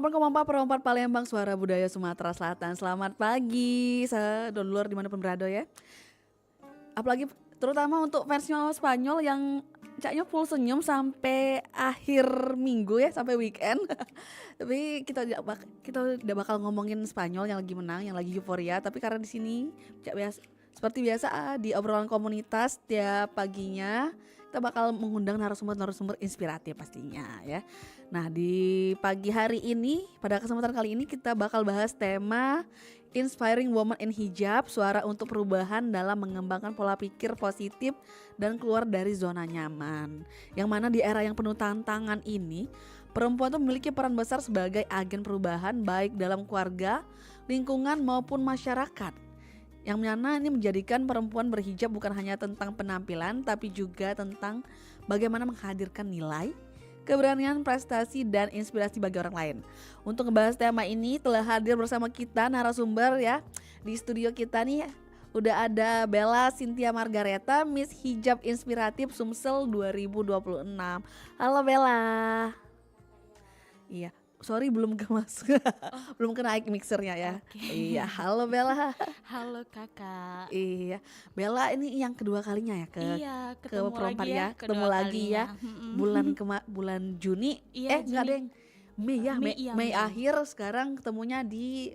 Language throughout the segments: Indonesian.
Melaporkan Kompa Perempat Palembang, Suara Budaya Sumatera Selatan. Selamat pagi, sedulur dimanapun berada ya. Apalagi terutama untuk fansnya Spanyol yang caknya full senyum sampai akhir minggu ya, sampai weekend. Tapi kita tidak bakal ngomongin Spanyol yang lagi menang, yang lagi euforia. Tapi karena di sini Cak biasa, seperti biasa di obrolan komunitas tiap paginya kita bakal mengundang narasumber-narasumber inspiratif pastinya ya. Nah di pagi hari ini, pada kesempatan kali ini kita bakal bahas tema Inspiring Women in Hijab, suara untuk perubahan dalam mengembangkan pola pikir positif dan keluar dari zona nyaman. Yang mana di era yang penuh tantangan ini, perempuan itu memiliki peran besar sebagai agen perubahan baik dalam keluarga, lingkungan maupun masyarakat. Yang mana ini menjadikan perempuan berhijab bukan hanya tentang penampilan tapi juga tentang bagaimana menghadirkan nilai, keberanian, prestasi, dan inspirasi bagi orang lain. Untuk ngebahas tema ini telah hadir bersama kita narasumber ya. Di studio kita nih udah ada Bella Cynthia Margareta, Miss Hijab Inspiratif Sumsel 2026. Halo Bella. Iya, sorry belum masuk. Belum ke naik mixernya ya. Okay. Iya, halo Bella. Halo kakak. Iya, Bella ini yang kedua kalinya ya ke Ketemu Perempat lagi ya, ketemu lagi ya. Bulan Juni, Iya, enggak Juni. deng, Mei ya, Mei Mei. akhir, sekarang ketemunya di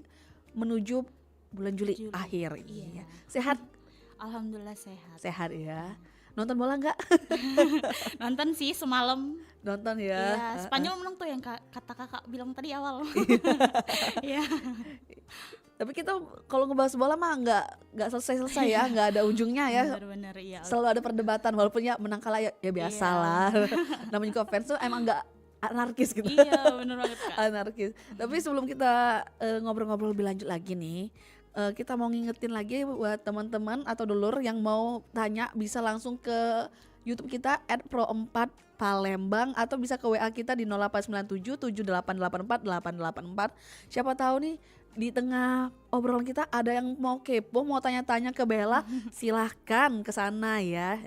menuju bulan Juli, Juli. akhir. Iya. Iya, sehat Alhamdulillah sehat. sehat ya. Nonton bola nggak? Nonton sih semalam. Nonton ya. Iya, Spanyol menang tuh yang kata kakak bilang tadi awal. Iya. Tapi kita kalau ngebahas bola mah nggak selesai ya, nggak ada ujungnya ya. Benar-benar iya. Selalu ada perdebatan walaupun ya menang kalah ya biasa lah. Namanya juga fans tuh emang nggak anarkis gitu. Iya, benar banget kak. Anarkis. Tapi sebelum kita ngobrol-ngobrol lebih lanjut lagi nih, kita mau ngingetin lagi buat teman-teman atau dulur yang mau tanya bisa langsung ke YouTube kita @pro4 Palembang atau bisa ke WA kita di 0897 7884 884. Siapa tahu nih di tengah obrolan kita ada yang mau kepo, mau tanya-tanya ke Bella, silahkan ke sana ya.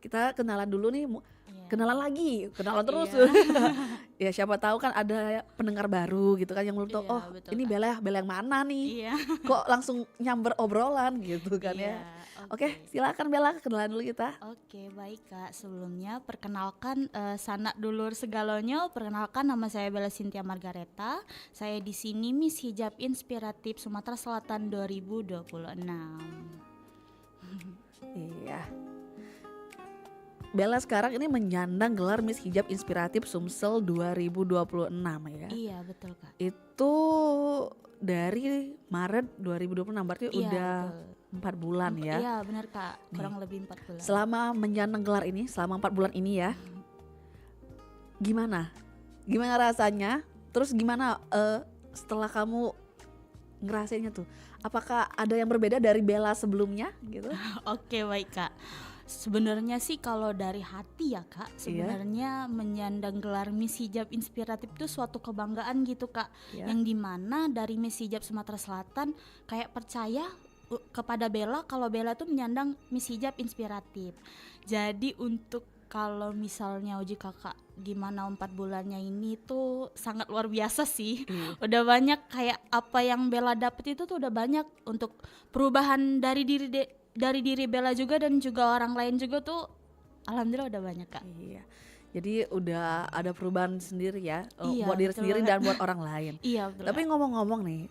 Kita kenalan dulu nih, kenalan terus. Ya siapa tahu kan ada pendengar baru gitu kan yang belum tahu, Betul, ini Bella yang mana nih? Iya. Kok langsung nyamber obrolan gitu kan ya. Oke, silakan Bella, kenalan dulu kita. Oke, baik Kak. Sebelumnya perkenalkan sanak dulur segalonyo. Perkenalkan nama saya Bella Cynthia Margareta. Saya di sini Miss Hijab Inspiratif Sumatera Selatan 2026. Iya. Bella sekarang ini menyandang gelar Miss Hijab Inspiratif Sumsel 2026 ya. Iya, betul Kak. Itu dari Maret 2026 berarti udah betul. 4 bulan ya. Iya, benar Kak. Kurang lebih 4 bulan. Selama menyandang gelar ini, selama 4 bulan ini ya. Gimana rasanya? Terus gimana setelah kamu ngerasainnya tuh? Apakah ada yang berbeda dari Bella sebelumnya gitu? Oke, baik Kak. Sebenarnya sih kalau dari hati ya Kak, sebenarnya menyandang gelar Miss Hijab Inspiratif itu suatu kebanggaan gitu Kak. Yang dimana dari Miss Hijab Sumatera Selatan kayak percaya kepada Bella kalau Bella tuh menyandang Miss Hijab Inspiratif. Jadi untuk kalau misalnya uji kakak gimana 4 bulannya ini tuh sangat luar biasa sih. Udah banyak kayak apa yang Bella dapet itu tuh udah banyak untuk perubahan dari diri Bella juga dan juga orang lain juga tuh alhamdulillah udah banyak Kak. Iya. Jadi udah ada perubahan sendiri ya, buat diri sendiri banget. dan buat orang lain. Iya betul. Tapi ngomong-ngomong nih,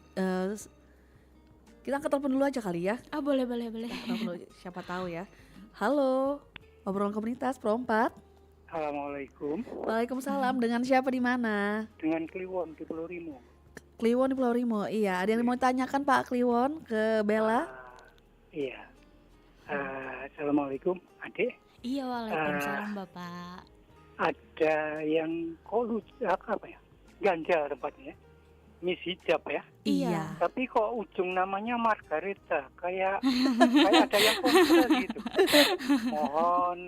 kita angkat telepon dulu aja kali ya. Boleh. Siapa tahu ya. Halo, obrolan komunitas Pro4. Assalamualaikum. Waalaikumsalam. Dengan siapa di mana? Dengan Kliwon di Pulau Rimo. Kliwon di Pulau Rimo. Iya, ada yang mau tanyakan Pak Kliwon ke Bella? Iya. Assalamualaikum, adik. Iya, waalaikumsalam Bapak. Ada yang ganjal tempatnya, Miss Hijab ya. Iya. Tapi kok ujung namanya Margareta, kayak ada yang kontra gitu. Mohon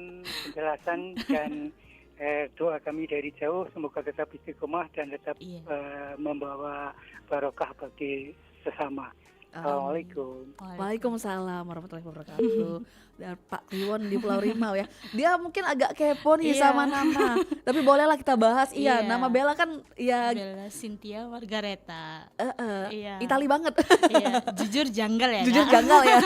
penjelasan dan doa kami dari jauh, semoga tetap istiqomah dan tetap membawa barokah bagi sesama. Assalamualaikum. Waalaikumsalam warahmatullahi wabarakatuh. dan Pak Kliwon di Pulau Rimau ya. Dia mungkin agak kepo nih Iya. sama nama. Tapi bolehlah kita bahas. Iya, Iya. nama Bella kan ya Bella Cynthia Margareta. Iya. Itali banget. Iya, jujur janggal ya. Jujur Kak? janggal ya.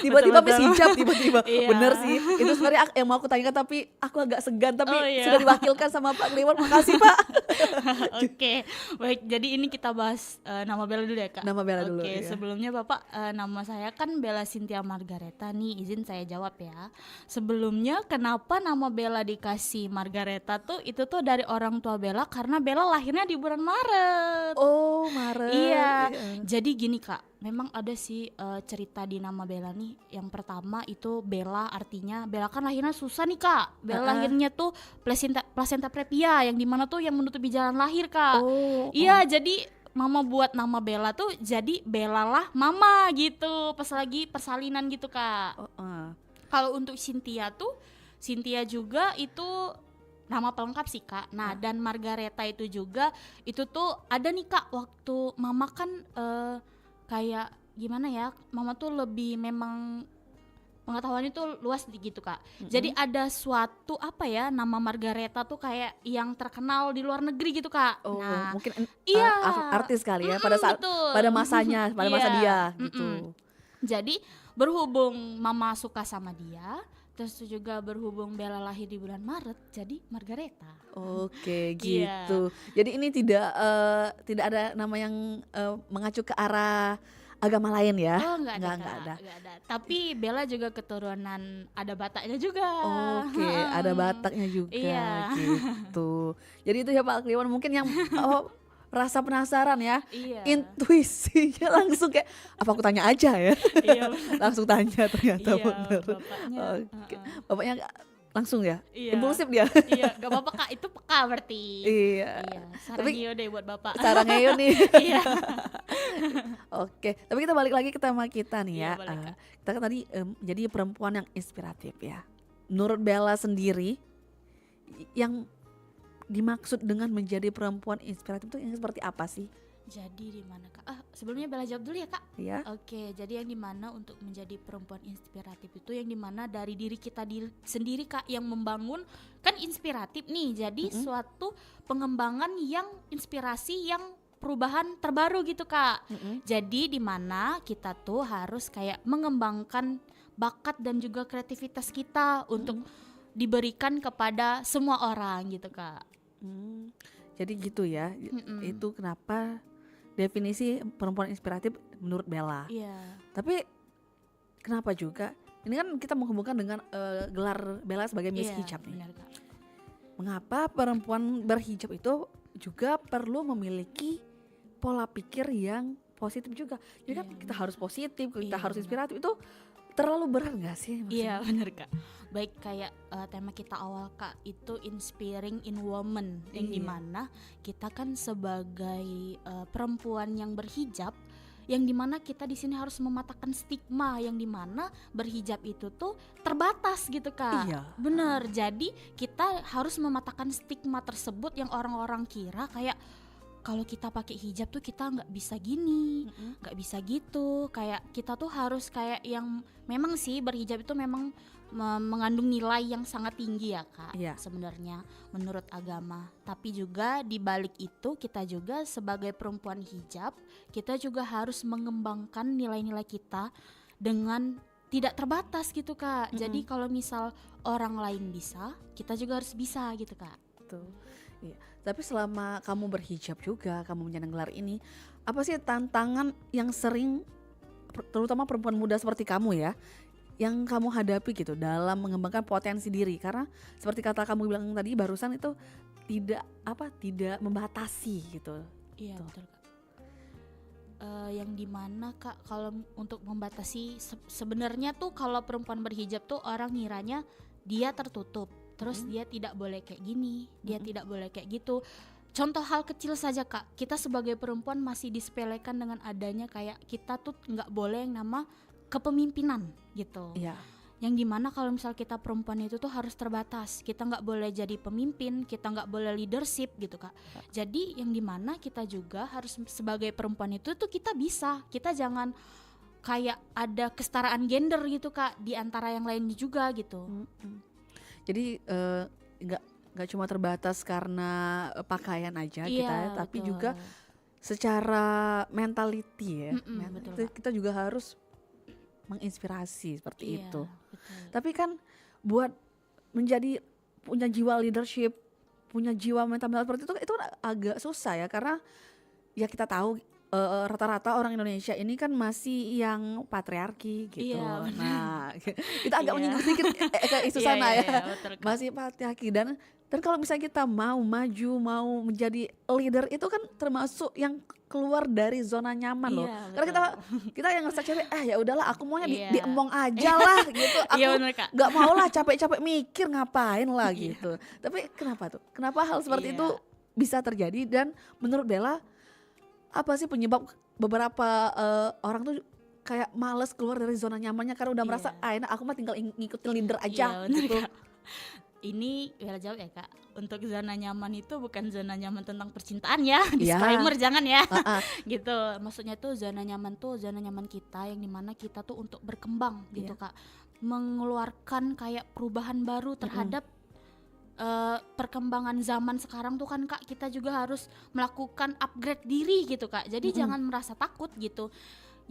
Tiba-tiba Betul-betul. Miss Hijab tiba-tiba. Iya. Bener sih. Itu sebenarnya yang mau aku tanyakan tapi aku agak segan tapi Oh, iya. sudah diwakilkan sama Pak Kliwon. Makasih Pak. Oke, baik. Jadi ini kita bahas nama Bella dulu ya Kak. Nama Bella dulu, Oke, iya. sebelumnya Bapak, nama saya kan Bella Cynthia Margareta nih. Izin saya jawab ya. Sebelumnya kenapa nama Bella dikasih Margareta tuh? Itu tuh dari orang tua Bella karena Bella lahirnya di bulan Maret. Oh, Maret. Iya. Jadi gini Kak, memang ada sih cerita di nama Bella nih. Yang pertama itu Bella, artinya Bella kan lahirnya susah nih Kak. Bella lahirnya tuh placenta previa, yang dimana tuh yang menutupi jalan lahir Kak. Oh. Iya, jadi mama buat nama Bella tuh jadi Bella lah mama gitu, pas lagi persalinan gitu Kak. Kalau untuk Cynthia tuh, Cynthia juga itu nama pelengkap sih Kak. Nah, dan Margareta itu juga, itu tuh ada nih Kak, waktu mama kan kayak gimana ya, mama tuh lebih memang pengetahuannya tuh luas gitu Kak. Jadi ada suatu apa ya, nama Margareta tuh kayak yang terkenal di luar negeri gitu Kak. Oh, Nah, mungkin iya. artis kali ya pada saat betul. pada masanya, pada masa Iya. dia gitu. Jadi berhubung mama suka sama dia, terus juga berhubung Bella lahir di bulan Maret, jadi Margareta. Oke, Iya. gitu. Jadi ini tidak ada nama yang mengacu ke arah agama lain ya? Oh, enggak ada, Nggak Kak, ada. nggak ada. Tapi Bella juga keturunan ada Bataknya juga. Oke, ada Bataknya juga Iya. gitu. Jadi itu ya Pak Kliwon mungkin yang rasa penasaran ya, Iya. intuisinya langsung kayak apa aku tanya aja ya, Iya. langsung tanya ternyata Iya, bener. bapaknya. Oke, bapaknya langsung ya, Iya. impulsif dia. Iya, gak apa-apa Kak, itu peka berarti. Iya. Iya, sarangio deh buat bapak. Cara ngeyo nih. Iya. Oke, tapi kita balik lagi ke tema kita nih ya. Iya, boleh, Kak. Kita kan tadi jadi perempuan yang inspiratif ya. Menurut Bella sendiri, yang dimaksud dengan menjadi perempuan inspiratif itu yang seperti apa sih? Jadi di mana Kak? Sebelumnya Bella jawab dulu ya Kak. Ya. Oke, jadi yang dimana untuk menjadi perempuan inspiratif itu yang dimana dari diri kita sendiri Kak, yang membangun kan inspiratif nih. Jadi suatu pengembangan yang inspirasi yang perubahan terbaru gitu Kak. Jadi dimana kita tuh harus kayak mengembangkan bakat dan juga kreativitas kita untuk diberikan kepada semua orang gitu Kak. Jadi gitu ya. Itu kenapa definisi perempuan inspiratif menurut Bella. Iya. Tapi kenapa juga? Ini kan kita menghubungkan dengan gelar Bella sebagai Miss Iya, Hijab nih. benar, Kak. Mengapa perempuan berhijab itu juga perlu memiliki pola pikir yang positif juga? Jadi kan Iya, kita harus positif, kita Iya, harus benar. inspiratif, itu terlalu berat gak sih? Iya benar Kak. Baik, kayak tema kita awal Kak, itu inspiring in woman, yang Iya. dimana kita kan sebagai perempuan yang berhijab, yang dimana kita di sini harus mematahkan stigma yang dimana berhijab itu tuh terbatas gitu Kak. Iya. Bener, jadi kita harus mematahkan stigma tersebut yang orang-orang kira kayak kalau kita pakai hijab tuh kita nggak bisa gini, nggak bisa gitu. Kayak kita tuh harus kayak yang memang sih berhijab itu memang mengandung nilai yang sangat tinggi ya Kak. Iya. Sebenarnya menurut agama. Tapi juga di balik itu kita juga sebagai perempuan hijab, kita juga harus mengembangkan nilai-nilai kita dengan tidak terbatas gitu Kak. Jadi kalau misal orang lain bisa, kita juga harus bisa gitu Kak. Tuh. Iya. Tapi selama kamu berhijab juga, kamu menyandang gelar ini, apa sih tantangan yang sering, terutama perempuan muda seperti kamu ya, yang kamu hadapi gitu dalam mengembangkan potensi diri? Karena seperti kata kamu bilang tadi barusan itu tidak membatasi gitu. Iya Tuh. betul Kak. Yang dimana Kak, kalau untuk membatasi sebenarnya tuh kalau perempuan berhijab tuh orang ngiranya dia tertutup, terus dia tidak boleh kayak gini, dia tidak boleh kayak gitu. Contoh hal kecil saja Kak, kita sebagai perempuan masih disepelekan dengan adanya kayak kita tuh nggak boleh yang nama kepemimpinan gitu. Iya. Yang dimana kalau misal kita perempuan itu tuh harus terbatas, kita nggak boleh jadi pemimpin, kita nggak boleh leadership gitu Kak. Jadi yang dimana kita juga harus sebagai perempuan itu tuh kita bisa, kita jangan kayak ada kesetaraan gender gitu Kak di antara yang lainnya juga gitu. Jadi nggak cuma terbatas karena pakaian aja kita ya, tapi betul. juga secara mentality ya. Betul, Kita juga harus menginspirasi seperti itu. Betul. Tapi kan buat menjadi punya jiwa leadership, punya jiwa mental seperti itu agak susah ya, karena ya kita tahu rata-rata orang Indonesia ini kan masih yang patriarki gitu. Iya, Nah, itu agak Iya. menyinggung sedikit ke isu Iya, sana iya, ya. iya, betul, Kak. Masih patriarki, dan kalau misalnya kita mau maju, mau menjadi leader, itu kan termasuk yang keluar dari zona nyaman loh. Iya, Karena kita yang ngerasa cewek, ya udahlah aku maunya Iya. diemong aja lah gitu. Aku Iya bener Kak. nggak mau lah capek-capek mikir ngapain lah gitu. Tapi kenapa tuh? Kenapa hal seperti Iya. itu bisa terjadi, dan menurut Bella apa sih penyebab beberapa orang tuh kayak males keluar dari zona nyamannya karena udah Iya. merasa enak, aku mah tinggal ngikutin leader aja Iya, bener, gitu. Kak. Ini Bella jawab ya Kak. Untuk zona nyaman itu bukan zona nyaman tentang percintaan ya. Iya. Disclaimer jangan ya. Heeh. Gitu. Maksudnya tuh zona nyaman kita yang dimana kita tuh untuk berkembang gitu Iya. Kak. Mengeluarkan kayak perubahan baru terhadap perkembangan zaman sekarang tuh kan Kak, kita juga harus melakukan upgrade diri gitu Kak. Jadi jangan merasa takut gitu.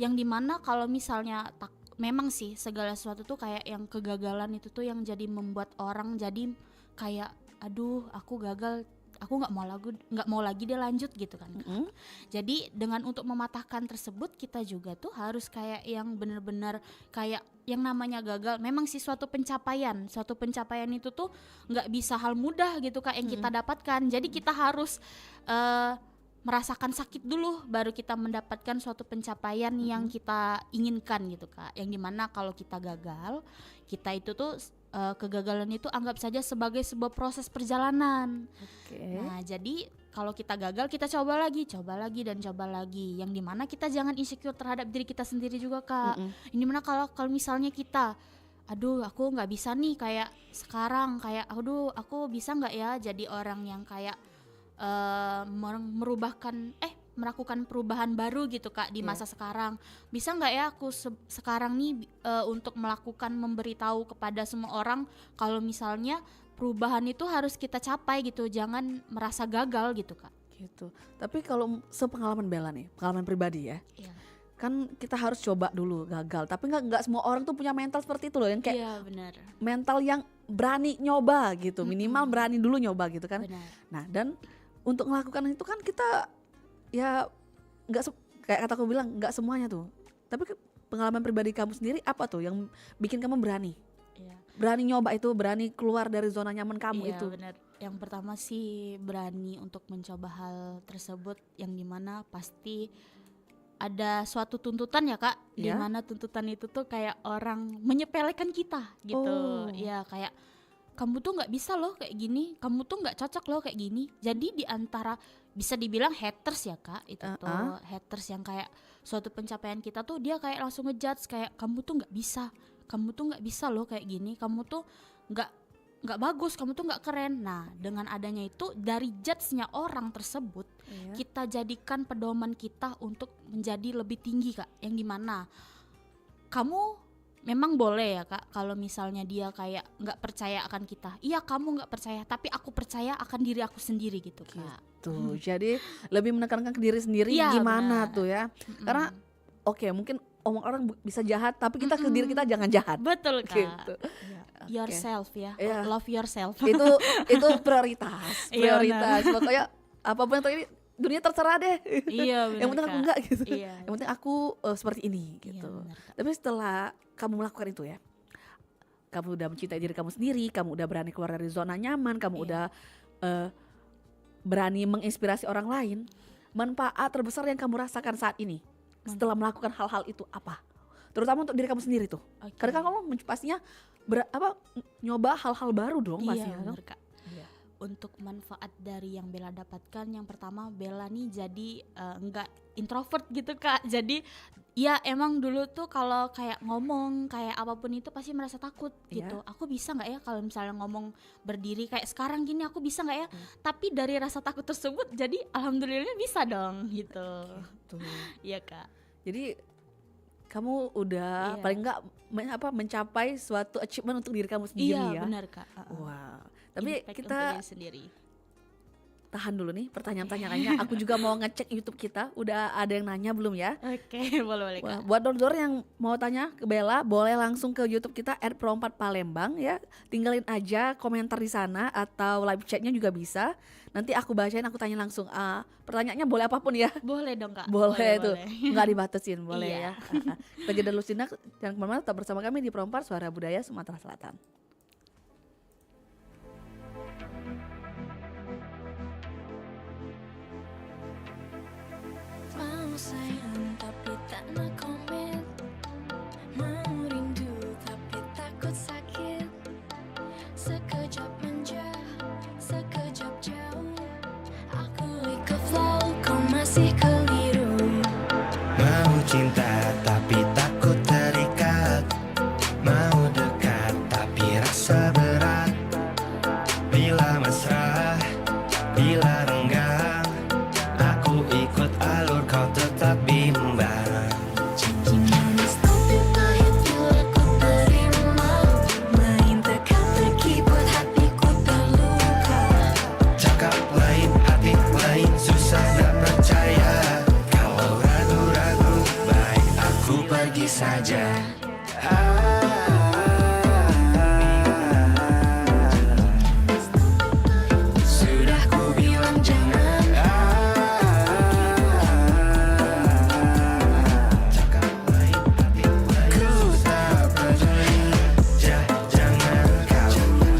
Yang dimana kalau misalnya memang sih segala sesuatu tuh kayak yang kegagalan itu tuh yang jadi membuat orang jadi kayak aduh aku gagal, aku nggak mau lagi deh lanjut gitu kan. Jadi dengan untuk mematahkan tersebut kita juga tuh harus kayak yang benar-benar kayak yang namanya gagal memang sih suatu pencapaian itu tuh nggak bisa hal mudah gitu Kak yang kita dapatkan. Jadi kita harus merasakan sakit dulu baru kita mendapatkan suatu pencapaian yang kita inginkan gitu Kak. Yang dimana kalau kita gagal, kita itu tuh kegagalan itu anggap saja sebagai sebuah proses perjalanan. Oke. Nah jadi kalau kita gagal kita coba lagi dan coba lagi. Yang dimana kita jangan insecure terhadap diri kita sendiri juga Kak. Yang dimana kalau misalnya kita aduh aku nggak bisa nih kayak sekarang, kayak aduh aku bisa nggak ya jadi orang yang kayak melakukan perubahan baru gitu Kak di masa sekarang. Bisa nggak ya aku sekarang nih untuk memberitahu kepada semua orang kalau misalnya perubahan itu harus kita capai gitu, jangan merasa gagal gitu Kak. Gitu. Tapi kalau sepengalaman Bella nih, pengalaman pribadi ya, Iya. kan kita harus coba dulu gagal. Tapi nggak semua orang tuh punya mental seperti itu loh, yang kayak Iya benar. mental yang berani nyoba gitu, minimal berani dulu nyoba gitu kan. Benar. Nah, dan untuk melakukan itu kan kita ya kayak kataku bilang nggak semuanya tuh. Tapi pengalaman pribadi kamu sendiri apa tuh yang bikin kamu berani? Iya. Berani nyoba itu, berani keluar dari zona nyaman kamu Iya, itu. benar. Yang pertama sih berani untuk mencoba hal tersebut yang dimana pasti ada suatu tuntutan ya Kak, Iya. dimana tuntutan itu tuh kayak orang menyepelekan kita gitu. Oh. Ya kayak kamu tuh nggak bisa loh kayak gini, kamu tuh nggak cocok loh kayak gini. Jadi di antara bisa dibilang haters ya Kak, itu tuh haters yang kayak suatu pencapaian kita tuh dia kayak langsung ngejudge kayak kamu tuh nggak bisa loh kayak gini, kamu tuh nggak bagus, kamu tuh nggak keren. Nah dengan adanya itu dari judge-nya orang tersebut kita jadikan pedoman kita untuk menjadi lebih tinggi Kak, yang dimana kamu memang boleh ya Kak kalau misalnya dia kayak nggak percaya akan kita, iya kamu nggak percaya tapi aku percaya akan diri aku sendiri gitu Kak. Tuh, jadi lebih menekankan ke diri sendiri Iya, gimana benar. tuh ya. Karena oke, mungkin omong orang bisa jahat, tapi kita ke diri kita jangan jahat. Betul Kak. Gitu. Yourself ya, Iya. love yourself. Itu prioritas. Iya, Pokoknya apapun yang terjadi, dunia terserah deh. Iya benar. Yang penting aku enggak gitu. Iya. Yang penting aku seperti ini gitu. Iya, benar, Kak. Tapi setelah kamu melakukan itu ya, kamu udah mencintai diri kamu sendiri, kamu udah berani keluar dari zona nyaman, kamu Iya. udah berani menginspirasi orang lain. Manfaat terbesar yang kamu rasakan saat ini setelah melakukan hal-hal itu apa? Terutama untuk diri kamu sendiri tuh. Oke. Karena kan kamu pastinya nyoba hal-hal baru dong Iya pastinya. benar Kak. Untuk manfaat dari yang Bella dapatkan, yang pertama Bella nih jadi nggak introvert gitu Kak. Jadi ya emang dulu tuh kalau kayak ngomong kayak apapun itu pasti merasa takut gitu. Aku bisa nggak ya kalau misalnya ngomong berdiri kayak sekarang gini, aku bisa nggak ya? Tapi dari rasa takut tersebut jadi alhamdulillah bisa dong gitu. Tuh. Iya Kak. Jadi kamu udah paling enggak mencapai suatu achievement untuk diri kamu sendiri ya. Iya benar Kak. Wow. Tapi Impact kita untuk diri sendiri. tahan dulu nih pertanyaan-pertanyaannya. Aku juga mau ngecek YouTube kita. Udah ada yang nanya belum ya? Oke, boleh Kak. Buat donor yang mau tanya ke Bella, boleh langsung ke YouTube kita @pro4 Palembang ya. Tinggalin aja komentar di sana atau live chatnya juga bisa. Nanti aku bacain, aku tanya langsung. Pertanyaannya boleh apapun ya. Boleh dong Kak. Boleh tuh, nggak dibatasin, boleh Iya. ya. Kita jeda dulu sejenak, jangan kemana-mana, tetap bersama kami di Pro4 Suara Budaya Sumatera Selatan. Mau sayang tapi tak nak komit, mau rindu tapi takut sakit. Sekejap manja, sekejap jauh, aku ikut flow, kau masih keliru. Mau cinta tapi takut terikat, mau dekat tapi rasa berat. Bila mesra, bila renggang, aku ikut alur kau tetap bimbang. Janji manis tapi pahit bila ku terima, main teka-teki buat hatiku terluka. Cakap lain, hati lain, susah nak percaya. Kalau ragu-ragu, baik aku pergi saja. Sudah ku bilang jangan. Cakap lain, hati lain, susah peduli. Jangan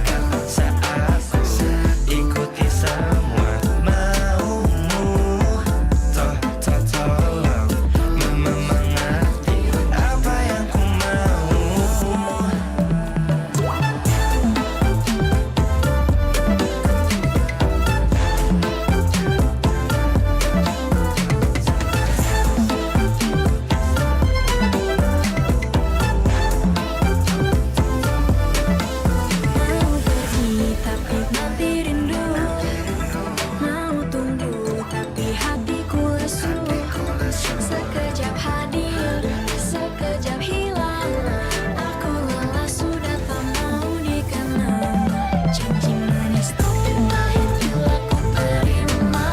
kau saat aku ikuti semua maumu. Tolong mengerti apa yang ku mau. Mau pergi tapi nanti rindu, mau tunggu tapi hatiku lesu. Sekejap hadir, sekejap hilang, aku lelah sudah tak mau dikenang. Janji manis tapi pahit bila ku terima,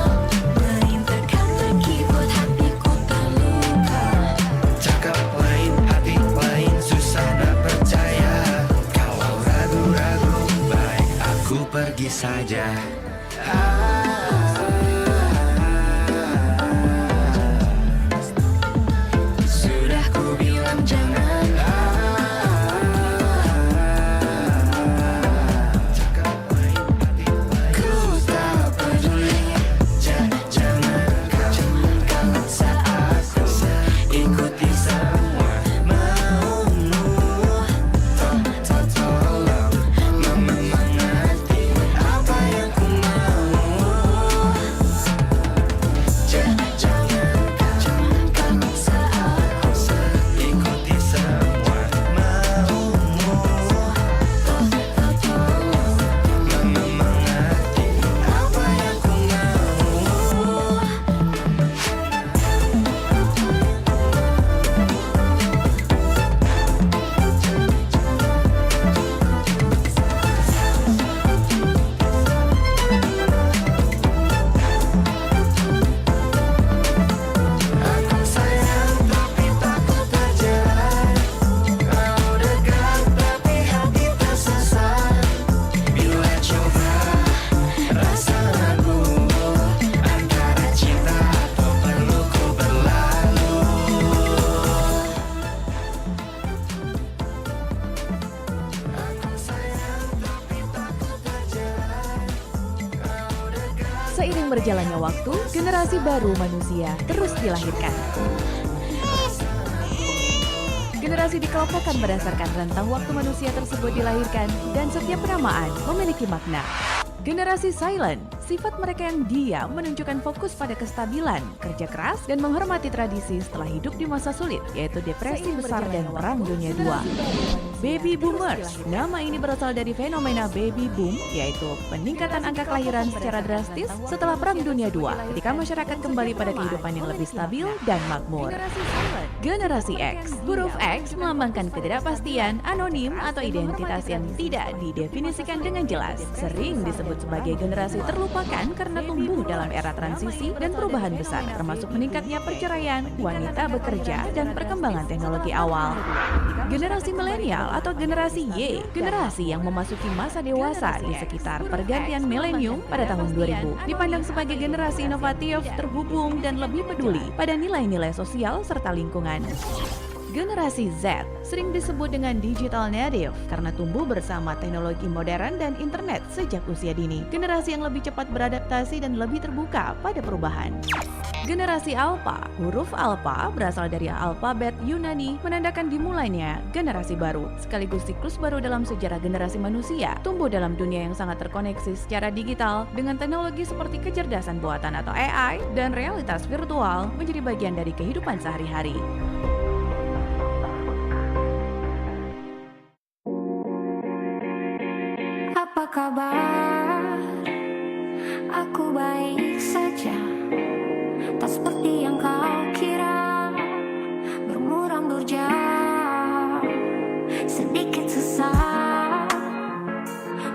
main teka-teki buat hatiku terluka. Cakap lain, hati lain, susah nak percaya. Kalau ragu-ragu, baik aku pergi saja. Sudah ku bilang jangan. Cakap lain, hati lain, Ku tak peduli. jangan kau saat aku ikuti semua maumu. Tolong mengerti apa yang ku mau. Jangan kau saat aku ikuti semua maumu. Tolong mengerti apa yang ku mau. Aku sayang tapi takut terjerat, mau dekat tapi hati tersesat. Bila coba rasa ragu antara cinta atau perlu ku berlalu. Aku sayang tapi takut terjerat, mau dekat. Seiring berjalannya waktu, generasi baru manusia terus dilahirkan. Generasi dikelompokkan berdasarkan rentang waktu manusia tersebut dilahirkan dan setiap penamaan memiliki makna. Generasi silent, Sifat mereka yang diam menunjukkan fokus pada kestabilan, kerja keras, dan menghormati tradisi setelah hidup di masa sulit, yaitu depresi besar dan Perang Dunia II. Baby Boomers, nama ini berasal dari fenomena baby boom, yaitu peningkatan angka kelahiran secara drastis setelah Perang Dunia II, ketika masyarakat kembali pada kehidupan yang lebih stabil dan makmur. Generasi X, huruf X melambangkan ketidakpastian, anonim, atau identitas yang tidak didefinisikan dengan jelas. Sering disebut sebagai generasi terlupakan karena tumbuh dalam era transisi dan perubahan besar, termasuk meningkatnya perceraian, wanita bekerja, dan perkembangan teknologi awal. Generasi milenial atau generasi Y, generasi yang memasuki masa dewasa di sekitar pergantian milenium pada tahun 2000, dipandang sebagai generasi inovatif, terhubung, dan lebih peduli pada nilai-nilai sosial serta lingkungan. Generasi Z sering disebut dengan digital native karena tumbuh bersama teknologi modern dan internet sejak usia dini. Generasi yang lebih cepat beradaptasi dan lebih terbuka pada perubahan. Generasi Alpha, huruf Alpha berasal dari alfabet Yunani, menandakan dimulainya generasi baru, sekaligus siklus baru dalam sejarah generasi manusia, tumbuh dalam dunia yang sangat terkoneksi secara digital dengan teknologi seperti kecerdasan buatan atau AI dan realitas virtual menjadi bagian dari kehidupan sehari-hari. Apa kabar? Aku baik saja. Tak seperti yang kau kira, bermuram durja, sedikit susah.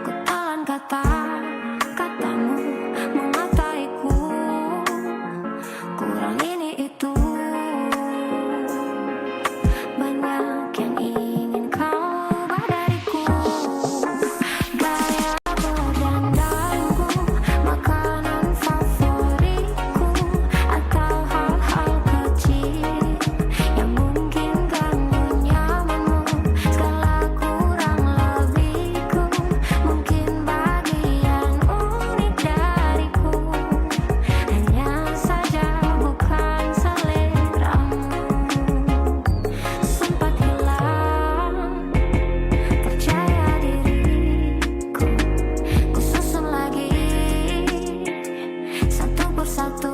Ku telan kata-katamu mengataiku, kurang ini itu. Banyak yang ingin kau ubah dariku, gaya berdandanku, makanan favoritku, atau hal-hal kecil yang mungkin ganggu nyamanmu. Segala kurang lebihku, mungkin bagian unik dariku. Hanya saja bukan seleramu. Sempat hilang percaya diriku, ku susun lagi satu persatu.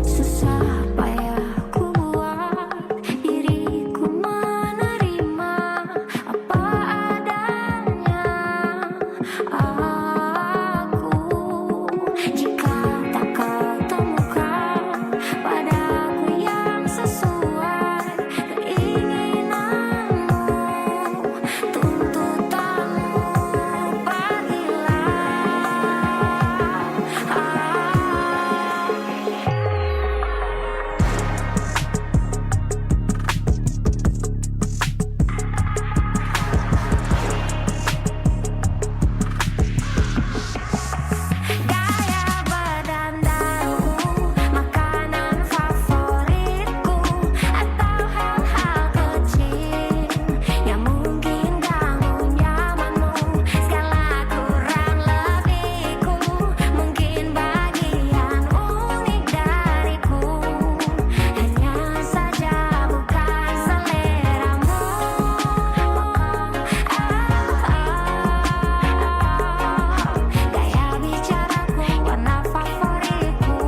Susah payah ku buat diriku menerima apa adanya aku. Jika tak kau temukan padaku yang sesuai keinginanmu, tuntutanmu, pergilah. Gaya berdandanku, makanan favoritku, atau hal-hal kecil yang mungkin ganggu nyamanmu. Segala kurang lebihku, mungkin bagian unik dariku. Hanya saja bukan seleramu. Gaya bicaraku, warna favoritku,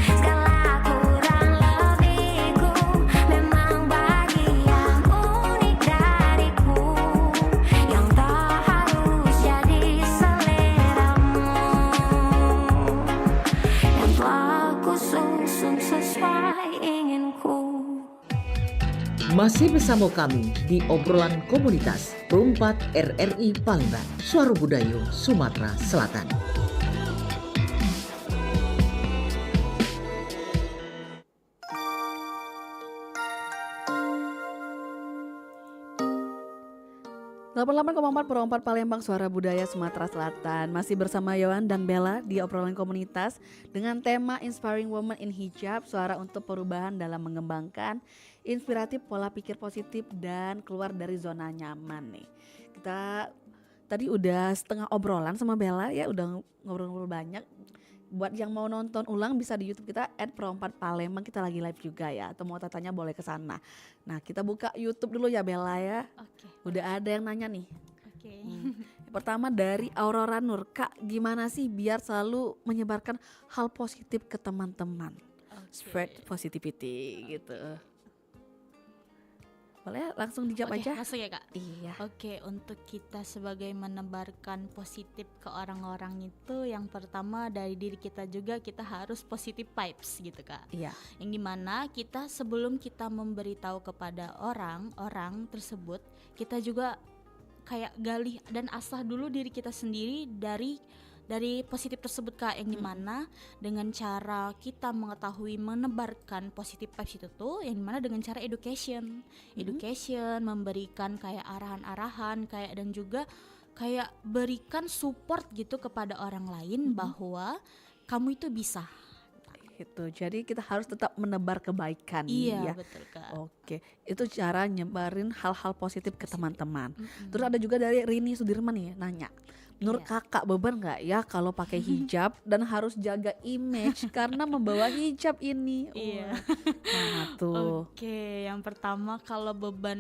segala kurang lebihku, memang bagian unik dariku, yang tak harus jadi seleramu, yang telah ku susun sesuai inginku. Masih bersama kami di obrolan komunitas Perumpat RRI Palembang, Suara Budaya Sumatera Selatan. Perompat Palembang, Suara Budaya Sumatera Selatan. Masih bersama Yohan dan Bella di obrolan komunitas dengan tema Inspiring Women in Hijab, suara untuk perubahan dalam mengembangkan inspiratif pola pikir positif dan keluar dari zona nyaman nih. Kita tadi udah setengah obrolan sama Bella ya, udah ngobrol-ngobrol banyak. Buat yang mau nonton ulang bisa di YouTube kita @perompat_palembang, kita lagi live juga ya. Atau mau tanya boleh ke sana. Nah, kita buka YouTube dulu ya Bella ya. Oke. Udah ada yang nanya nih. Oke. Pertama dari Aurora Nur, Kak, gimana sih biar selalu menyebarkan hal positif ke teman-teman? Spread positivity gitu. Boleh langsung dijawab Oke, aja? langsung ya Kak. Iya. Oke, untuk kita sebagai menebarkan positif ke orang-orang itu, yang pertama dari diri kita juga, kita harus positive vibes gitu Kak. Iya. Yang dimana kita sebelum kita memberitahu kepada orang tersebut, kita juga kayak gali dan asah dulu diri kita sendiri dari positif tersebut Kak, yang dimana dengan cara kita mengetahui menebarkan positif vibes itu tuh, yang dimana dengan cara education memberikan kayak arahan-arahan kayak, dan juga kayak berikan support gitu kepada orang lain bahwa kamu itu bisa. Gitu. Jadi kita harus tetap menebar kebaikan. Iya ya. betul Kak. Oke, itu cara nyebarin hal-hal positif ke teman-teman. Terus ada juga dari Rini Sudirman nih nanya, menurut kakak beban nggak ya kalau pakai hijab dan harus jaga image karena membawa hijab ini? Iya. Nah tuh. Oke, yang pertama kalau beban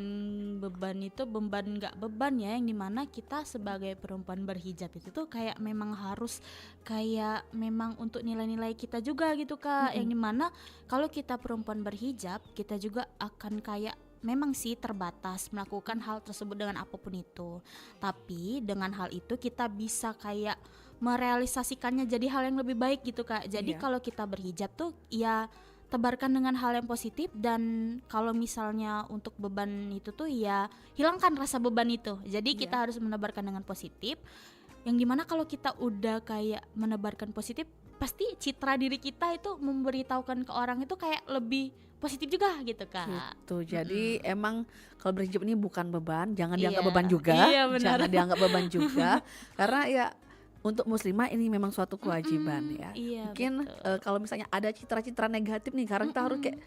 itu nggak beban ya, yang dimana kita sebagai perempuan berhijab itu tuh kayak memang harus kayak memang untuk nilai-nilai kita juga gitu Kak, yang dimana kalau kita perempuan berhijab kita juga akan kayak memang sih terbatas melakukan hal tersebut dengan apapun itu, tapi dengan hal itu kita bisa kayak merealisasikannya jadi hal yang lebih baik gitu Kak. Jadi kalau kita berhijab tuh ya tebarkan dengan hal yang positif, dan kalau misalnya untuk beban itu tuh ya hilangkan rasa beban itu. Jadi kita harus menebarkan dengan positif, yang dimana kalau kita udah kayak menebarkan positif, pasti citra diri kita itu memberitahukan ke orang itu kayak lebih positif juga gitu Kak. Gitu. Jadi emang kalau berhijab ini bukan beban, jangan dianggap Iya. beban juga. Iya, benar. Jangan dianggap beban juga. Karena ya untuk muslimah ini memang suatu kewajiban ya. Iya, Mungkin betul. kalau misalnya ada citra-citra negatif nih, karena kita harus kayak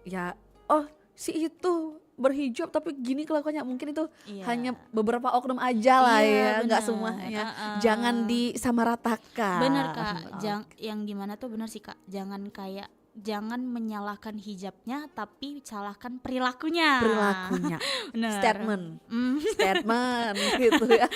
ya oh si itu berhijab tapi gini kelakuannya, mungkin itu hanya beberapa oknum aja lah ya, nggak bener. semuanya. Jangan disamaratakan. Bener Kak, yang dimana tuh bener sih Kak, jangan menyalahkan hijabnya tapi salahkan perilakunya. Bener. Statement gitu ya.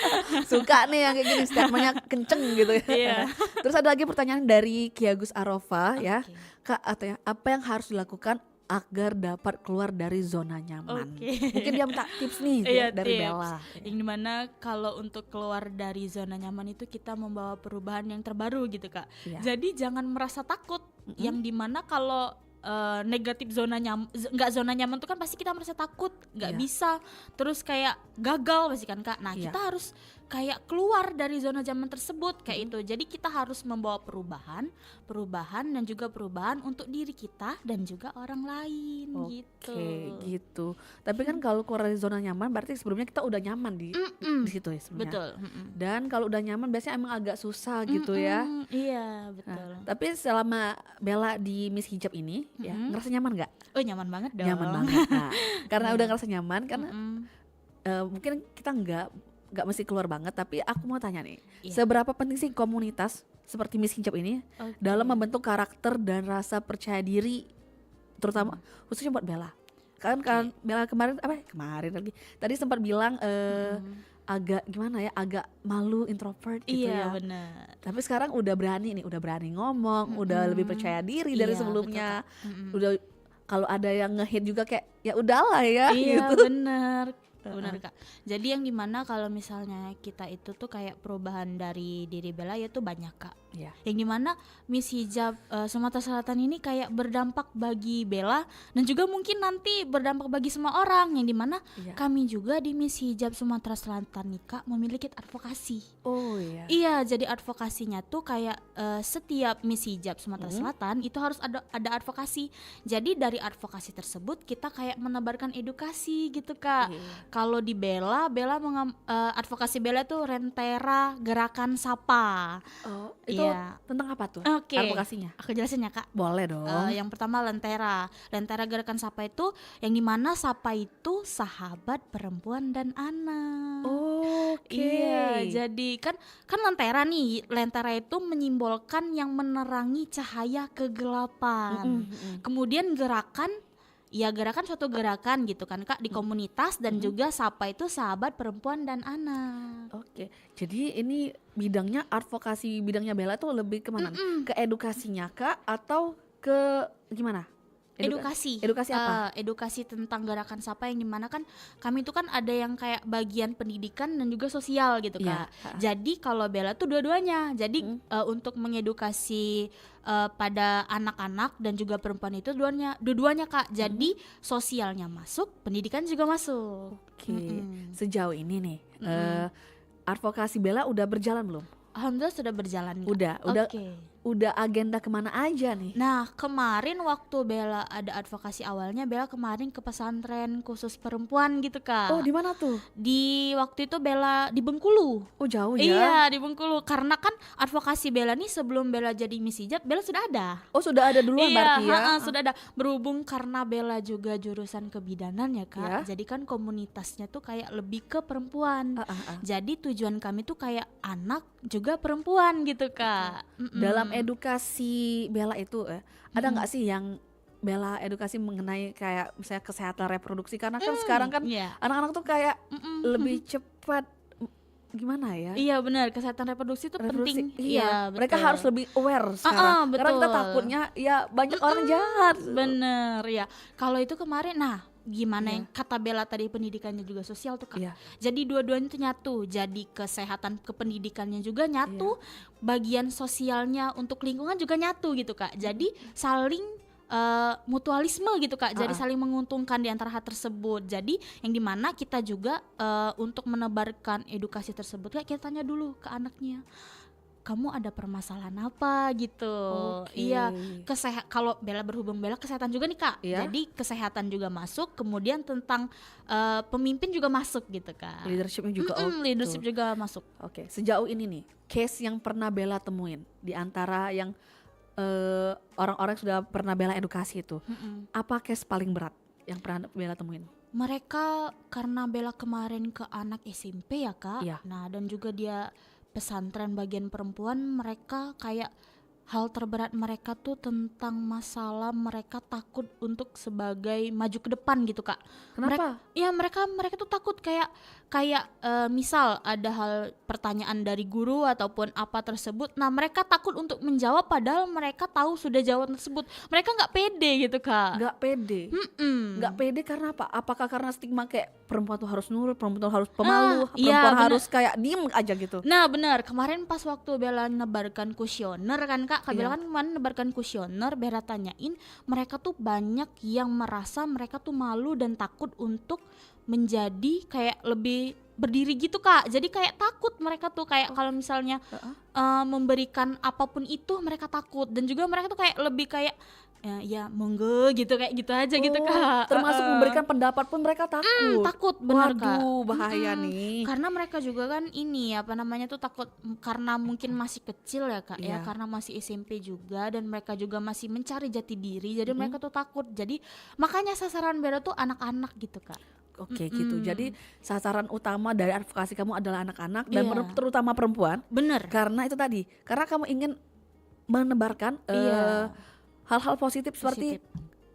Suka nih yang kayak gini, statementnya kenceng gitu ya. Iya. Terus ada lagi pertanyaan dari Kiagus Arofa ya. Kak, apa yang harus dilakukan agar dapat keluar dari zona nyaman? Mungkin dia minta tips nih dari tips. Bella. Yang dimana kalau untuk keluar dari zona nyaman itu kita membawa perubahan yang terbaru gitu Kak. Jadi jangan merasa takut. Yang dimana kalau negatif nggak zona nyaman tuh kan pasti kita merasa takut, nggak bisa, terus kayak gagal pasti kan Kak. Nah kita harus kayak keluar dari zona nyaman tersebut kayak itu. Jadi kita harus membawa perubahan dan juga perubahan untuk diri kita dan juga orang lain gitu. Tapi kan kalau keluar dari zona nyaman berarti sebelumnya kita udah nyaman di situ ya sebenarnya. Betul. Dan kalau udah nyaman biasanya emang agak susah gitu ya. Iya betul. Nah, tapi selama Bella di Miss Hijab ini ya ngerasa nyaman nggak? Oh nyaman banget dong. Nyaman banget. Nah, karena udah ngerasa nyaman, karena mungkin kita nggak mesti keluar banget, tapi aku mau tanya nih, seberapa penting sih komunitas seperti Miss Hijab ini dalam membentuk karakter dan rasa percaya diri, terutama khususnya buat Bella? Kan Bella kemarin lagi tadi sempat bilang agak gimana ya, agak malu, introvert gitu ya. Iya benar. Tapi sekarang udah berani ngomong, udah lebih percaya diri dari sebelumnya. Udah kalau ada yang nge-hit juga kayak ya udahlah ya. Iya gitu. benar Kak. Jadi yang dimana kalau misalnya kita itu tuh kayak perubahan dari diri Bella ya tuh banyak Kak. Yang dimana Miss Hijab Sumatera Selatan ini kayak berdampak bagi Bella dan juga mungkin nanti berdampak bagi semua orang, yang dimana kami juga di Miss Hijab Sumatera Selatan nih Kak memiliki advokasi. Iya, jadi advokasinya tuh kayak setiap Miss Hijab Sumatera Selatan itu harus ada advokasi. Jadi dari advokasi tersebut kita kayak menebarkan edukasi gitu Kak. Kalau di Bella advokasi Bella tuh Rentera Gerakan Sapa. Itu tentang apa tuh advokasinya? Aku jelasin ya Kak. Boleh dong. Yang pertama Lentera Gerakan Sapa itu yang dimana Sapa itu sahabat perempuan dan anak. Iya, jadi kan Lentera itu menyimbolkan yang menerangi cahaya kegelapan. Kemudian gerakan ya gerakan suatu gerakan gitu kan Kak di komunitas dan juga Sapa itu sahabat perempuan dan anak. Oke, jadi ini bidangnya advokasi, bidangnya Bella tuh lebih kemana nih? Ke edukasinya kak atau ke gimana? Edukasi. Edukasi apa? Edukasi tentang gerakan Sapa yang dimana kan kami itu kan ada yang kayak bagian pendidikan dan juga sosial gitu Iya, Kak. Jadi kalau Bella tuh dua-duanya. Jadi untuk mengedukasi pada anak-anak dan juga perempuan itu dua-duanya Kak. Jadi sosialnya masuk, pendidikan juga masuk. Oke, sejauh ini nih advokasi Bella udah berjalan belum? Alhamdulillah sudah berjalan Kak. Udah Oke. udah agenda kemana aja nih? Nah kemarin waktu Bella ada advokasi awalnya, Bella kemarin ke pesantren khusus perempuan gitu Kak. Oh di mana tuh? Di waktu itu Bella di Bengkulu. Oh jauh ya? Iya di Bengkulu, karena kan advokasi Bella nih sebelum Bella jadi Miss Hijab, Bella sudah ada. Oh sudah ada duluan berarti ya? Sudah ada. Berhubung karena Bella juga jurusan kebidanan ya Kak, jadi kan komunitasnya tuh kayak lebih ke perempuan. Jadi tujuan kami tuh kayak anak juga perempuan gitu Kak. Dalam edukasi Bella itu ada nggak sih yang Bella edukasi mengenai kayak misalnya kesehatan reproduksi, karena kan sekarang kan anak-anak tuh kayak lebih cepat gimana ya? Iya benar, kesehatan reproduksi itu penting. Iya, mereka harus lebih aware sekarang. Betul. Karena kita takutnya ya banyak orang jahat. Bener ya. Kalau itu kemarin, gimana yang kata Bella tadi pendidikannya juga sosial tuh Kak. Jadi dua-duanya tuh nyatu. Jadi kesehatan ke pendidikannya juga nyatu, bagian sosialnya untuk lingkungan juga nyatu gitu Kak. Jadi saling mutualisme gitu Kak. Jadi saling menguntungkan di antara hal tersebut. Jadi yang dimana kita juga untuk menebarkan edukasi tersebut Kak, kita tanya dulu ke anaknya, kamu ada permasalahan apa gitu. Iya, kalau Bella berhubung Bella kesehatan juga nih Kak. Jadi kesehatan juga masuk, kemudian tentang pemimpin juga masuk gitu Kak. Leadershipnya juga leadership juga masuk. Oke, sejauh ini nih case yang pernah Bella temuin di antara yang orang-orang yang sudah pernah Bella edukasi itu, apa case paling berat yang pernah Bella temuin? Mereka karena Bella kemarin ke anak SMP ya Kak. Nah dan juga dia pesantren bagian perempuan, mereka kayak hal terberat mereka tuh tentang masalah mereka takut untuk sebagai maju ke depan gitu Kak. Kenapa? Mereka tuh takut kayak misal ada hal pertanyaan dari guru ataupun apa tersebut, nah mereka takut untuk menjawab padahal mereka tahu sudah jawaban tersebut. Mereka nggak pede gitu Kak. Nggak pede. Nggak pede karena apa? Apakah karena stigma kayak perempuan tuh harus nurut, perempuan tuh harus pemalu, perempuan harus kayak diem aja gitu? Nah benar, kemarin pas waktu Bella nebarkan kuesioner kan Kak, Bella kan kemarin nebarkan kuesioner, Bella tanyain mereka tuh banyak yang merasa mereka tuh malu dan takut untuk menjadi kayak lebih berdiri gitu Kak. Jadi kayak takut mereka tuh kayak kalau misalnya memberikan apapun itu mereka takut, dan juga mereka tuh kayak lebih kayak ya monggo gitu, kayak gitu aja gitu Kak. Termasuk memberikan pendapat pun mereka takut. Takut benar Kak. Waduh bahaya nih. Karena mereka juga kan ini tuh takut karena mungkin masih kecil ya Kak ya, karena masih SMP juga dan mereka juga masih mencari jati diri. Jadi mereka tuh takut. Jadi makanya sasaran Bella tuh anak-anak gitu Kak. Oke gitu. Jadi sasaran utama dari advokasi kamu adalah anak-anak dan terutama perempuan. Bener. Karena itu tadi, karena kamu ingin menebarkan hal-hal positif seperti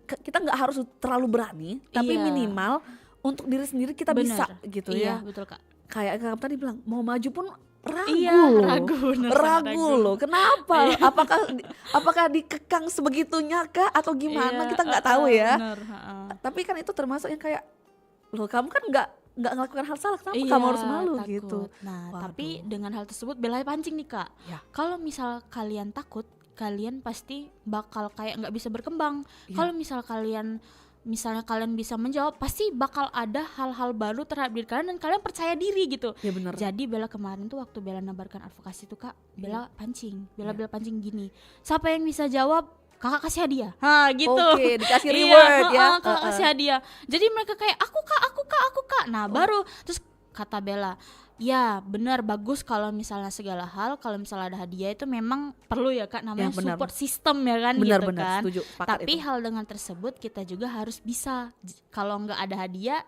kita nggak harus terlalu berani, tapi minimal untuk diri sendiri kita bisa gitu ya. Iya betul Kak. Kayak kamu tadi bilang mau maju pun ragu loh. Kenapa? Apakah dikekang sebegitunya kah atau gimana? Kita nggak tahu ya. Bener, Tapi kan itu termasuk yang kayak loh, kamu kan nggak ngelakukan hal salah, kenapa kamu harus malu takut. gitu. Nah tapi dengan hal tersebut Bella pancing nih Kak. Kalau misal kalian takut, kalian pasti bakal kayak nggak bisa berkembang. Kalau misal kalian bisa menjawab, pasti bakal ada hal-hal baru terhadap diri kalian dan kalian percaya diri gitu. Bener. Jadi Bella kemarin tuh waktu Bella nabarkan advokasi tuh Kak, Bella pancing. Bella pancing gini, siapa yang bisa jawab kakak kasih hadiah. Gitu. Oke, dikasih reward ya. Kakak kasih hadiah. Jadi mereka kayak aku kak. Nah baru terus kata Bella, ya benar, bagus kalau misalnya segala hal, kalau misalnya ada hadiah itu memang perlu ya Kak, namanya support system ya kan. Benar, gitu kan. Setuju, tapi itu. Hal dengan tersebut kita juga harus bisa, kalau nggak ada hadiah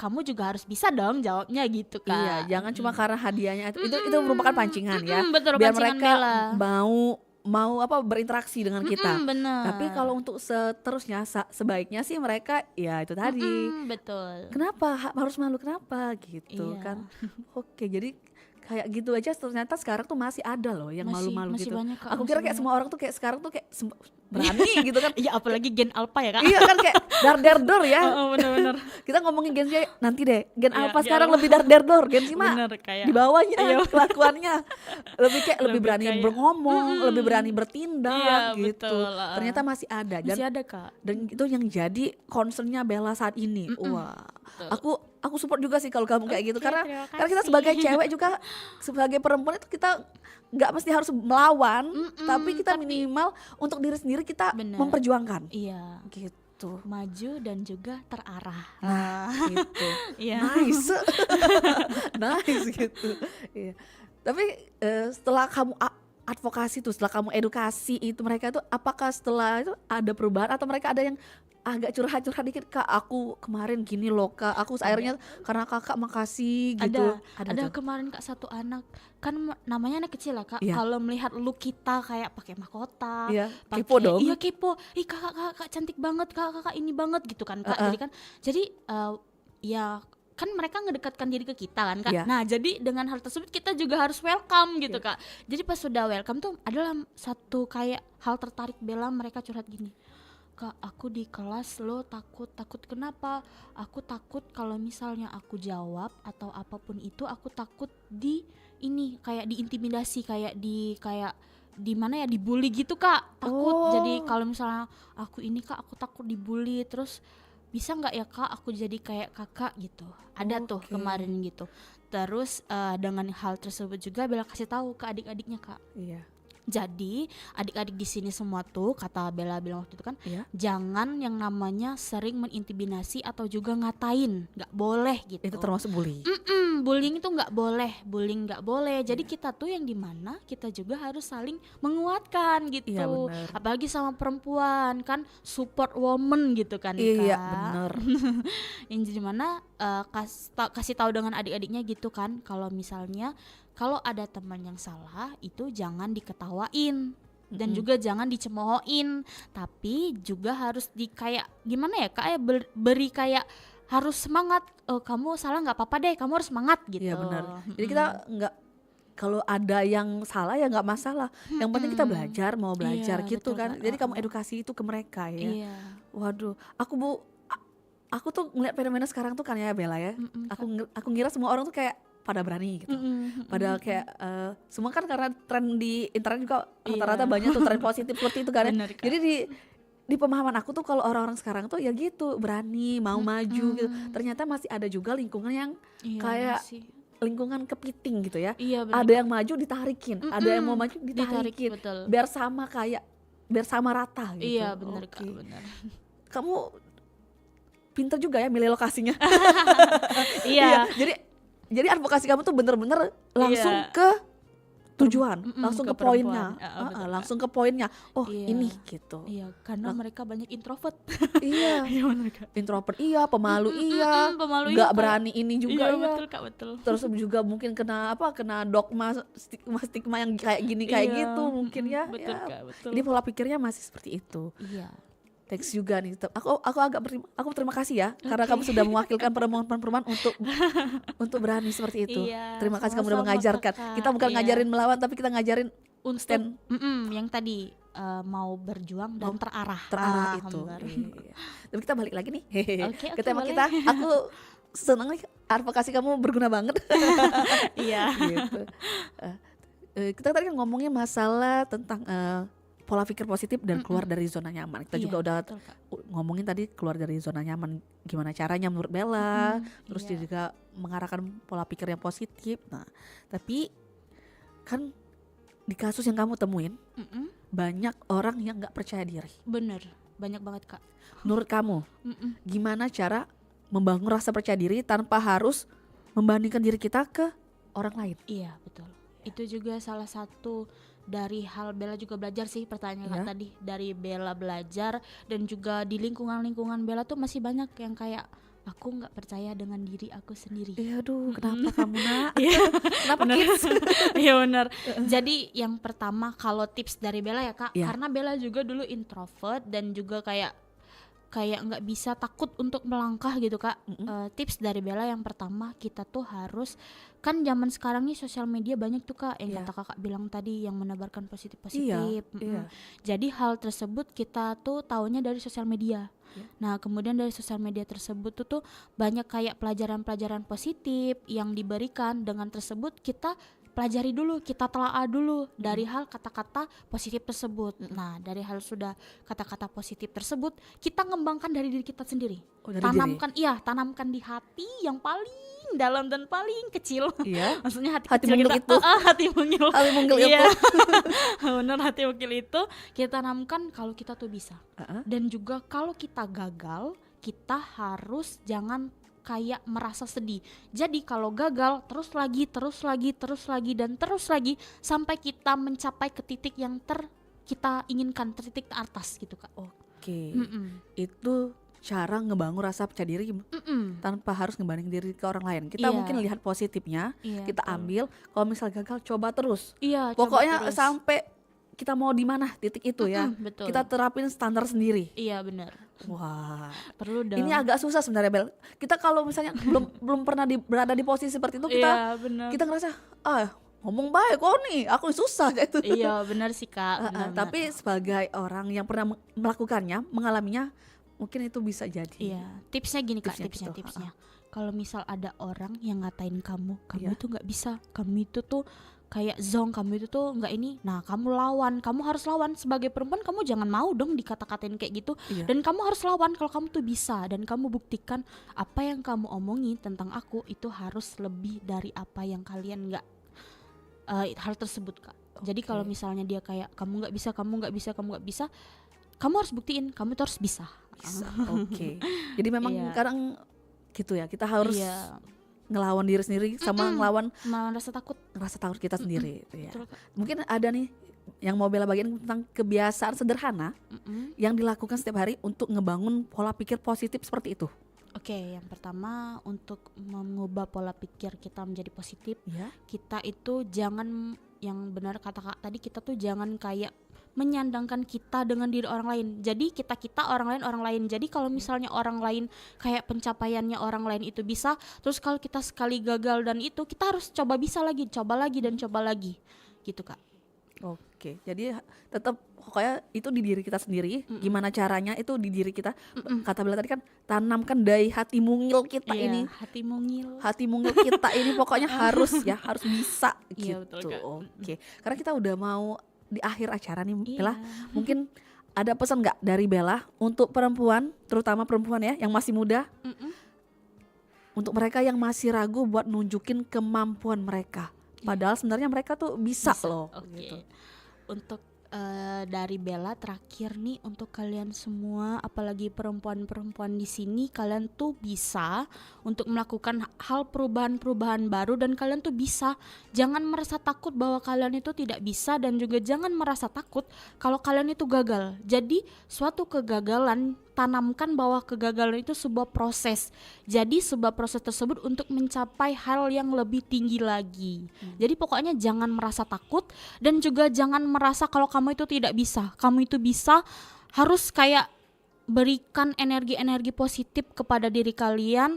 kamu juga harus bisa dong jawabnya gitu Kak. Iya, jangan cuma karena hadiahnya itu merupakan pancingan ya. Betul, biar pancingan mereka Bella mau mau berinteraksi dengan kita. Bener. Tapi kalau untuk seterusnya sebaiknya sih mereka ya itu tadi. Betul. Kenapa harus malu, kenapa gitu Iya. kan. Oke, jadi kayak gitu aja ternyata sekarang tuh masih ada loh yang malu-malu masih gitu. banyak, Kak, Aku masih kira kayak banyak. semua orang tuh kayak sekarang tuh kayak berani gitu kan. Iya, apalagi gen alpha ya, Kak. Iya kan kayak dar-der-dor ya. Bener-bener. Kita ngomongin Gen Z nanti deh. Gen Iya, Alpha Gen sekarang Alpha. lebih dar-der-dor. Gen Z mah Bener, kayak di bawahnya Iya. kelakuannya. Lebih kayak lebih Lebih berani kayak, ngomong, lebih berani bertindak Iya, gitu. betul. Ternyata masih ada Masih ada, Kak. dan itu yang jadi concernnya Bella saat ini. Wah, Betul. aku support juga sih kalau kamu kayak gitu Oke, karena terima kita kasih. sebagai cewek juga sebagai perempuan itu kita nggak mesti harus melawan, tapi kita minimal untuk diri sendiri kita Bener. memperjuangkan Iya. gitu. Maju dan juga terarah. Nah, gitu. Iya. Nice. Nice gitu. Iya. Tapi setelah kamu advokasi tuh, setelah kamu edukasi itu mereka tuh apakah setelah itu ada perubahan atau mereka ada yang agak curhat-curhat dikit, Kak aku kemarin gini loh Kak, aku akhirnya karena Kakak makasih gitu. Ada tuh. kemarin Kak satu anak kan namanya anak kecil lah Kak. Iya. Kalau melihat look kita kayak pakai mahkota, Iya, pakai- kepo dong. Iya kepo. Ih kakak cantik banget, kakak ini banget gitu kan Kak. Jadi ya kan mereka ngedekatkan diri ke kita kan Kak. Iya. Nah jadi dengan hal tersebut kita juga harus welcome gitu Kak. Jadi pas sudah welcome tuh adalah satu kayak hal tertarik Bella, mereka curhat gini. Kak aku di kelas lo takut kenapa? Aku takut kalau misalnya aku jawab atau apapun itu aku takut di ini kayak diintimidasi, kayak di mana ya, dibully gitu Kak. Takut jadi kalau misalnya aku ini Kak aku takut dibully, terus bisa nggak ya Kak aku jadi kayak kakak gitu. Ada tuh Oke. kemarin gitu. Terus dengan hal tersebut juga Bella kasih tahu ke adik-adiknya Kak. Iya. Jadi adik-adik di sini semua tuh kata Bella bilang waktu itu kan, Iya. jangan yang namanya sering mengintimidasi atau juga ngatain, nggak boleh gitu. Itu termasuk bully. Bullying itu nggak boleh. Jadi kita tuh yang dimana kita juga harus saling menguatkan gitu. Iya, benar. Apalagi sama perempuan kan, support woman gitu kan. Iya, Kak. benar. Yang dimana kasih tahu dengan adik-adiknya gitu kan, kalau misalnya kalau ada teman yang salah itu jangan diketawain dan juga jangan dicemoohin, tapi juga harus kayak gimana ya Kak ya, beri kayak harus semangat. Oh kamu salah nggak apa-apa deh, kamu harus semangat gitu. Iya benar. Jadi kita nggak, kalau ada yang salah ya nggak masalah. Yang penting kita mau belajar Iya, gitu betul, kan. Kak. Jadi kamu edukasi itu ke mereka ya. Iya. Waduh, aku tuh ngeliat fenomena sekarang tuh kan ya Bella ya. Aku ngira semua orang tuh kayak pada berani gitu. Pada kayak semua kan karena tren di internet juga rata-rata Iya. banyak tuh tren positif seperti itu kan. Ya. Bener, Kak. Jadi di pemahaman aku tuh kalau orang-orang sekarang tuh ya gitu, berani, mau maju gitu. Ternyata masih ada juga lingkungan yang Iya, kayak sih. lingkungan kepiting gitu ya. Iya, bener, Ada yang maju ditarikin, ada yang mau maju ditarik, ditarikin. betul. Biar sama rata gitu. Iya benar Kak, Oke. benar. Kamu pinter juga ya milih lokasinya. Iya. Jadi advokasi kamu tuh bener-bener langsung Iya. ke tujuan, langsung ke ke poinnya. perempuan. Betul, Kak. Langsung ke poinnya. Oh, Iya. ini gitu. Iya, karena mereka banyak introvert. Iya. Gimana Kak? Introvert iya, pemalu iya. Pemalu Nggak iya, Kak. berani ini juga Iya, iya. betul Kak, betul. Terus juga mungkin kena dogma stigma yang kayak gini kayak Iya, gitu mungkin ya. betul, Ya. Kak, betul. Jadi pola pikirnya masih seperti itu. Iya. Thanks juga nih. Aku terima kasih ya karena kamu sudah mewakilkan perempuan-perempuan untuk berani seperti itu. Iya, Terima kasih kamu udah sama-sama, mengajarkan. Kakak. Kita bukan Iya. ngajarin melawan tapi kita ngajarin Untuk yang tadi mau berjuang dan terarah. terarah itu. benar. Iya. Tapi kita balik lagi nih. Oke, Ke tema boleh. kita. Aku senang nih advokasi kamu berguna banget. Iya. Gitu. Kita tadi kan ngomongin masalah tentang pola pikir positif dan keluar dari zona nyaman. Kita Iya, juga udah betul, Kak. ngomongin tadi keluar dari zona nyaman gimana caranya menurut Bella, terus iya. dia juga mengarahkan pola pikir yang positif. Nah, tapi kan di kasus yang kamu temuin banyak orang yang nggak percaya diri. Bener, banyak banget Kak. Menurut kamu gimana cara membangun rasa percaya diri tanpa harus membandingkan diri kita ke orang lain? Iya betul. Itu juga salah satu dari hal Bella juga belajar sih, pertanyaan Kak Iya. tadi. Dari Bella belajar dan juga di lingkungan Bella tuh masih banyak yang kayak aku nggak percaya dengan diri aku sendiri. Iya, aduh, kenapa kamu nak? Iya. Kenapa Bener. kids? Iya benar. Jadi yang pertama kalau tips dari Bella ya Kak, Iya. karena Bella juga dulu introvert dan juga kayak nggak bisa, takut untuk melangkah gitu Kak. Tips dari Bella yang pertama, kita tuh harus, kan zaman sekarang nih sosial media banyak tuh Kak, yang Iya. kata Kakak bilang tadi, yang menebarkan positif. Iya. Jadi hal tersebut kita tuh taunya dari sosial media. Iya. Nah kemudian dari sosial media tersebut tuh banyak kayak pelajaran-pelajaran positif yang diberikan. Dengan tersebut kita pelajari dulu, kita telaah dulu dari hal kata-kata positif tersebut. Nah dari hal sudah kata-kata positif tersebut, kita ngembangkan dari diri kita sendiri. Oh, dari Tanamkan di hati yang paling dalam dan paling kecil. Iya. Maksudnya hati Hati kecil mungil kita. itu. Hati mungil. Hati mungil Iya. itu. Benar, hati mungil itu kita tanamkan kalau kita tuh bisa. Heeh. Dan juga kalau kita gagal, kita harus jangan kayak merasa sedih. Jadi kalau gagal terus lagi dan terus lagi sampai kita mencapai ke titik yang kita inginkan, titik atas gitu Kak. Oke. Mm-mm. Itu cara ngebangun rasa percaya diri Mm-mm. tanpa harus ngebanding diri ke orang lain. Kita Iya. mungkin lihat positifnya, Iya, kita betul. ambil. Kalau misal gagal, coba terus. Iya, coba Pokoknya terus. sampai kita mau di mana titik itu ya. Betul. Kita terapin standar sendiri. Iya benar. Wah, Perlu dong. ini agak susah sebenarnya Bel. Kita kalau misalnya belum pernah berada di posisi seperti itu, Iya benar. kita ngerasa ngomong baik kok nih, aku susah kayak itu. Iya benar sih Kak. Benar. Tapi sebagai orang yang pernah melakukannya, mengalaminya, mungkin itu bisa jadi. Iya, tipsnya gini Kak, Tipsnya tipsnya. gitu, Kalau misal ada orang yang ngatain kamu Iya. itu nggak bisa, kamu itu tuh kayak zong, kamu itu tuh nggak ini. Nah, kamu lawan, kamu harus lawan. Sebagai perempuan kamu jangan mau dong dikata-katain kayak gitu. Iya. Dan kamu harus lawan kalau kamu tuh bisa, dan kamu buktikan apa yang kamu omongin tentang aku itu harus lebih dari apa yang kalian nggak hal tersebut Kak. Jadi Oke. kalau misalnya dia kayak kamu nggak bisa, kamu harus buktiin kamu tuh harus bisa. Bisa. Oke. Jadi memang Iya. kadang gitu ya, kita harus Iya. ngelawan diri sendiri sama ngelawan Malah rasa takut. rasa takut kita sendiri. Ya. Betul, Kak. Mungkin ada nih yang mau Bella bagian tentang kebiasaan sederhana yang dilakukan setiap hari untuk ngebangun pola pikir positif seperti itu. Oke, yang pertama untuk mengubah pola pikir kita menjadi positif, Ya. kita itu jangan, yang benar kata Kak tadi, kita tuh jangan kayak menyandangkan kita dengan diri orang lain. Jadi kita orang lain. Jadi kalau misalnya orang lain kayak pencapaiannya orang lain itu bisa, terus kalau kita sekali gagal dan itu kita harus coba lagi gitu Kak. Oke. Jadi tetap pokoknya itu di diri kita sendiri. Gimana caranya itu di diri kita. Kata Bella tadi kan, tanamkan dari hati mungil kita Iya, ini. hati mungil. Hati mungil kita ini pokoknya harus bisa Iya, gitu. betul, Kak. Oke. Karena kita udah mau di akhir acara nih Iya. Bella. Mungkin ada pesan nggak dari Bella untuk perempuan, terutama perempuan ya yang masih muda, untuk mereka yang masih ragu buat nunjukin kemampuan mereka. Padahal sebenarnya mereka tuh bisa loh. Oke. Gitu. Untuk dari Bella terakhir nih, untuk kalian semua, apalagi perempuan-perempuan di sini, kalian tuh bisa untuk melakukan hal perubahan-perubahan baru, dan kalian tuh bisa. Jangan merasa takut bahwa kalian itu tidak bisa, dan juga jangan merasa takut kalau kalian itu gagal. Jadi suatu kegagalan, tanamkan bahwa kegagalan itu sebuah proses. Jadi sebuah proses tersebut untuk mencapai hal yang lebih tinggi lagi. Jadi pokoknya jangan merasa takut, dan juga jangan merasa kalau kamu itu tidak bisa. Kamu itu bisa, harus kayak berikan energi-energi positif kepada diri kalian.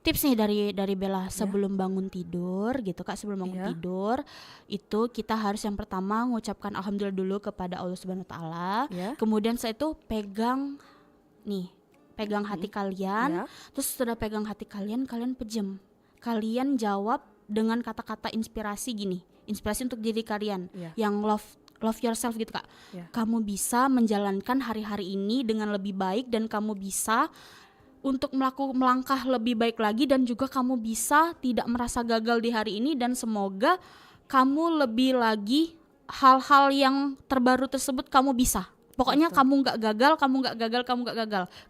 Tips nih dari Bella, sebelum bangun tidur gitu Kak, sebelum bangun tidur itu kita harus yang pertama mengucapkan alhamdulillah dulu kepada Allah Subhanahu wa taala. Ya. Kemudian setelah itu pegang hati kalian. Ya. Terus sudah pegang hati kalian pejam. Kalian jawab dengan kata-kata inspirasi gini. Inspirasi untuk diri kalian Ya. yang love yourself gitu Kak. Ya. Kamu bisa menjalankan hari-hari ini dengan lebih baik, dan kamu bisa untuk melangkah lebih baik lagi, dan juga kamu bisa tidak merasa gagal di hari ini, dan semoga kamu lebih lagi hal-hal yang terbaru tersebut kamu bisa. Pokoknya kamu nggak gagal.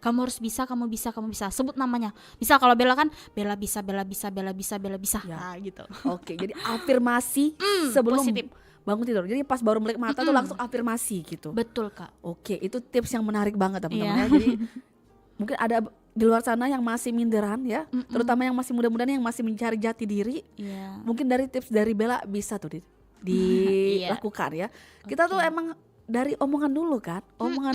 Kamu harus bisa, kamu bisa. Sebut namanya. Misal kalau Bella kan, Bella bisa. Ya. Nah, gitu. Oke, jadi afirmasi sebelum positif. bangun tidur. Jadi pas baru melek mata tuh langsung afirmasi gitu. Betul Kak. Oke, itu tips yang menarik banget teman-teman Iya. ya. Jadi mungkin ada di luar sana yang masih minderan ya, terutama yang masih muda-mudaan yang masih mencari jati diri. Iya. Mungkin dari tips dari Bella bisa tuh dilakukan ya. Kita tuh emang dari omongan dulu kan, omongan